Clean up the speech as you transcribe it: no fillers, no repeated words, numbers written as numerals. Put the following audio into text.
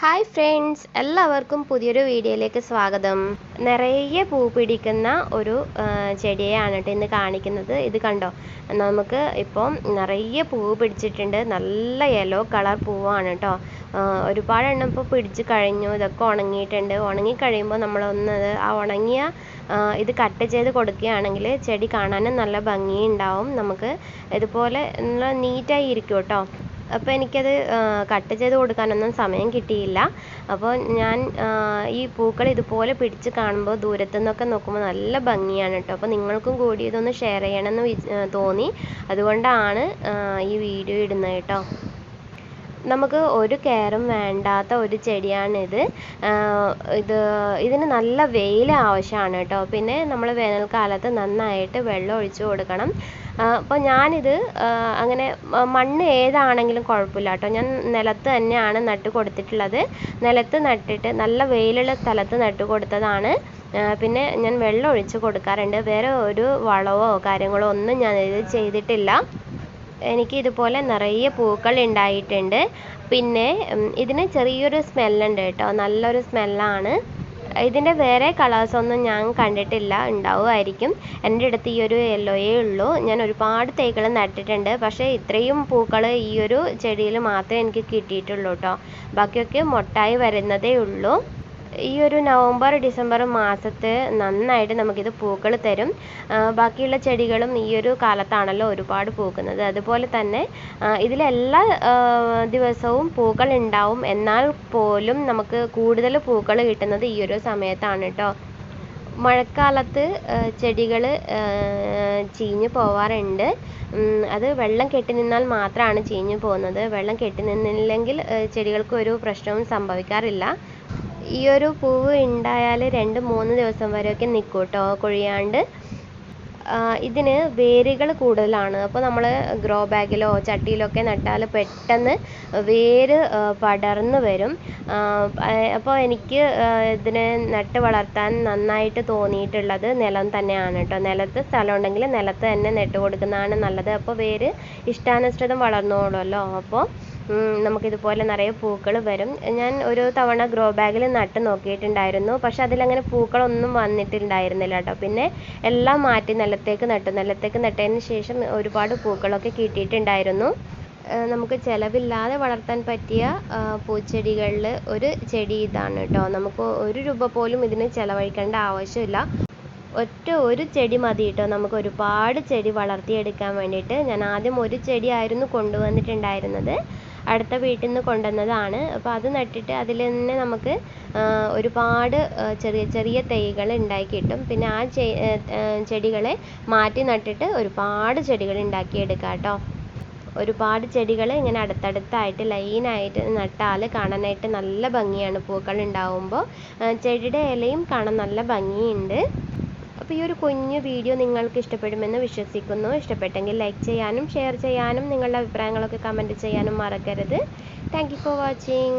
Hi friends, എല്ലാവർക്കും പുതിയൊരു വീഡിയോയിലേക്ക് സ്വാഗതം. നിറയെ പൂ പിടിക്കുന്ന ഒരു ചെടിയാണ് കേട്ടോ ഇന്ന് കാണിക്കുന്നത്. ഇത് കണ്ടോ, നമുക്ക് ഇപ്പം നിറയെ പൂ പിടിച്ചിട്ടുണ്ട്. നല്ല യെല്ലോ കളർ പൂവാണ് കേട്ടോ. ഒരുപാട് എണ്ണം ഇപ്പോൾ പിടിച്ച് കഴിഞ്ഞു. ഇതൊക്കെ ഉണങ്ങിയിട്ടുണ്ട്. ഉണങ്ങിക്കഴിയുമ്പോൾ നമ്മളൊന്ന് ആ ഉണങ്ങിയ ഇത് കട്ട് ചെയ്ത് കൊടുക്കുകയാണെങ്കിൽ ചെടി കാണാനും നല്ല ഭംഗിയുണ്ടാവും. നമുക്ക് ഇതുപോലെ നല്ല നീറ്റായി ഇരിക്കും കേട്ടോ. അപ്പോൾ എനിക്കത് കട്ട് ചെയ്ത് കൊടുക്കാനൊന്നും സമയം കിട്ടിയില്ല. അപ്പോൾ ഞാൻ ഈ പൂക്കൾ ഇതുപോലെ പിടിച്ച് കാണുമ്പോൾ ദൂരത്തു നിന്നൊക്കെ നോക്കുമ്പോൾ നല്ല ഭംഗിയാണ് കേട്ടോ. അപ്പോൾ നിങ്ങൾക്കും കൂടി ഇതൊന്ന് ഷെയർ ചെയ്യണമെന്ന് തോന്നി. അതുകൊണ്ടാണ് ഈ വീഡിയോ ഇടുന്നത് കേട്ടോ. നമുക്ക് ഒരു കെയറും വേണ്ടാത്ത ഒരു ചെടിയാണിത്. ഇതിന് നല്ല വെയിൽ ആവശ്യമാണ് കേട്ടോ. പിന്നെ നമ്മൾ വേനൽക്കാലത്ത് നന്നായിട്ട് വെള്ളം ഒഴിച്ചു കൊടുക്കണം. അപ്പോൾ ഞാനിത് അങ്ങനെ മണ്ണ് ഏതാണെങ്കിലും കുഴപ്പമില്ല കേട്ടോ. ഞാൻ നിലത്ത് തന്നെയാണ് നട്ട് കൊടുത്തിട്ടുള്ളത്. നിലത്ത് നട്ടിട്ട് നല്ല വെയിലുള്ള സ്ഥലത്ത് നട്ട് കൊടുത്തതാണ്. പിന്നെ ഞാൻ വെള്ളം ഒഴിച്ച് കൊടുക്കാറുണ്ട്. വേറെ ഒരു വളവോ കാര്യങ്ങളോ ഒന്നും ഞാൻ ഇത് ചെയ്തിട്ടില്ല. എനിക്ക് ഇതുപോലെ നിറയെ പൂക്കൾ ഉണ്ടായിട്ടുണ്ട്. പിന്നെ ഇതിന് ചെറിയൊരു സ്മെല്ലുണ്ട് കേട്ടോ. നല്ലൊരു സ്മെല്ലാണ്. ഇതിൻ്റെ വേറെ കളേഴ്സൊന്നും ഞാൻ കണ്ടിട്ടില്ല. ഉണ്ടാവുമായിരിക്കും. എൻ്റെ അടുത്ത് ഈ ഒരു യെല്ലോയേ ഉള്ളൂ. ഞാൻ ഒരുപാട് തൈകൾ നട്ടിട്ടുണ്ട്. പക്ഷേ ഇത്രയും പൂക്കൾ ഈ ഒരു ചെടിയിൽ മാത്രമേ എനിക്ക് കിട്ടിയിട്ടുള്ളൂ കേട്ടോ. ബാക്കിയൊക്കെ മൊട്ടായി വരുന്നതേ ഉള്ളൂ. ഈ ഒരു നവംബർ ഡിസംബർ മാസത്ത് നന്നായിട്ട് നമുക്കിത് പൂക്കൾ തരും. ബാക്കിയുള്ള ചെടികളും ഈ ഒരു കാലത്താണല്ലോ ഒരുപാട് പൂക്കുന്നത്. അതുപോലെ തന്നെ ഇതിലെല്ലാ ദിവസവും പൂക്കൾ ഉണ്ടാവും. എന്നാൽ പോലും നമുക്ക് കൂടുതൽ പൂക്കൾ കിട്ടുന്നത് ഈ ഒരു സമയത്താണ് കേട്ടോ. മഴക്കാലത്ത് ചെടികൾ ചീഞ്ഞു പോവാറുണ്ട്. അത് വെള്ളം കെട്ടി നിന്നാൽ മാത്രമാണ് ചീഞ്ഞു പോകുന്നത്. വെള്ളം കെട്ടി നിന്നില്ലെങ്കിൽ ചെടികൾക്ക് ഒരു പ്രശ്നവും സംഭവിക്കാറില്ല. ഈ ഒരു പൂവ് ഉണ്ടായാൽ 2-3 ദിവസം വരെയൊക്കെ നിൽക്കും കേട്ടോ, കൊഴിയാണ്ട്. ഇതിന് വേരുകൾ കൂടുതലാണ്. അപ്പോൾ നമ്മൾ ഗ്രോ ബാഗിലോ ചട്ടിയിലോ ഒക്കെ നട്ടാൽ പെട്ടെന്ന് വേര് പടർന്ന് വരും. അപ്പോൾ എനിക്ക് ഇതിനെ നട്ട് വളർത്താൻ നന്നായിട്ട് തോന്നിയിട്ടുള്ളത് നിലം തന്നെയാണ് കേട്ടോ. നിലത്ത് സ്ഥലം ഉണ്ടെങ്കിൽ നിലത്ത് തന്നെ നട്ട് കൊടുക്കുന്നതാണ് നല്ലത്. അപ്പോൾ വേര് ഇഷ്ടാനുസൃതം വളർന്നോളുമല്ലോ. അപ്പോൾ നമുക്കിതുപോലെ നിറയെ പൂക്കൾ വരും. ഞാൻ ഒരു തവണ ഗ്രോ ബാഗിൽ നട്ട് നോക്കിയിട്ടുണ്ടായിരുന്നു. പക്ഷെ അതിലങ്ങനെ പൂക്കളൊന്നും വന്നിട്ടുണ്ടായിരുന്നില്ല കേട്ടോ. പിന്നെ എല്ലാം മാറ്റി നിലത്തേക്ക് നട്ടതിന് ശേഷം ഒരുപാട് പൂക്കളൊക്കെ കിട്ടിയിട്ടുണ്ടായിരുന്നു. നമുക്ക് ചിലവില്ലാതെ വളർത്താൻ പറ്റിയ പൂച്ചെടികളിൽ ഒരു ചെടി ഇതാണ് കേട്ടോ. നമുക്ക് 1 രൂപ പോലും ഇതിന് ചിലവഴിക്കേണ്ട ആവശ്യമില്ല. ഒരു ചെടി മതി കേട്ടോ നമുക്ക് ഒരുപാട് ചെടി വളർത്തിയെടുക്കാൻ വേണ്ടിയിട്ട്. ഞാൻ ആദ്യം ഒരു ചെടി ആയിരുന്നു കൊണ്ടുവന്നിട്ടുണ്ടായിരുന്നത്. അടുത്ത വീട്ടിൽ നിന്ന് കൊണ്ടുവന്നതാണ്. അപ്പോൾ അത് നട്ടിട്ട് അതിൽ തന്നെ നമുക്ക് ഒരുപാട് ചെറിയ ചെറിയ തൈകൾ ഉണ്ടായി കിട്ടും. പിന്നെ ആ ചെടികളെ മാറ്റി നട്ടിട്ട് ഒരുപാട് ചെടികൾ ഉണ്ടാക്കിയെടുക്കാം കേട്ടോ. ഒരുപാട് ചെടികൾ ഇങ്ങനെ അടുത്തടുത്തായിട്ട് ലൈനായിട്ട് നട്ടാൽ കാണാനായിട്ട് നല്ല ഭംഗിയാണ്. പൂക്കൾ ഉണ്ടാവുമ്പോൾ ചെടിയുടെ ഇലയും കാണാൻ നല്ല ഭംഗിയുണ്ട്. അപ്പോൾ ഈ ഒരു കുഞ്ഞു വീഡിയോ നിങ്ങൾക്ക് ഇഷ്ടപ്പെടുമെന്ന് വിശ്വസിക്കുന്നു. ഇഷ്ടപ്പെട്ടെങ്കിൽ ലൈക്ക് ചെയ്യാനും ഷെയർ ചെയ്യാനും നിങ്ങളുടെ അഭിപ്രായങ്ങളൊക്കെ കമൻറ്റ് ചെയ്യാനും മറക്കരുത്. Thank you for watching.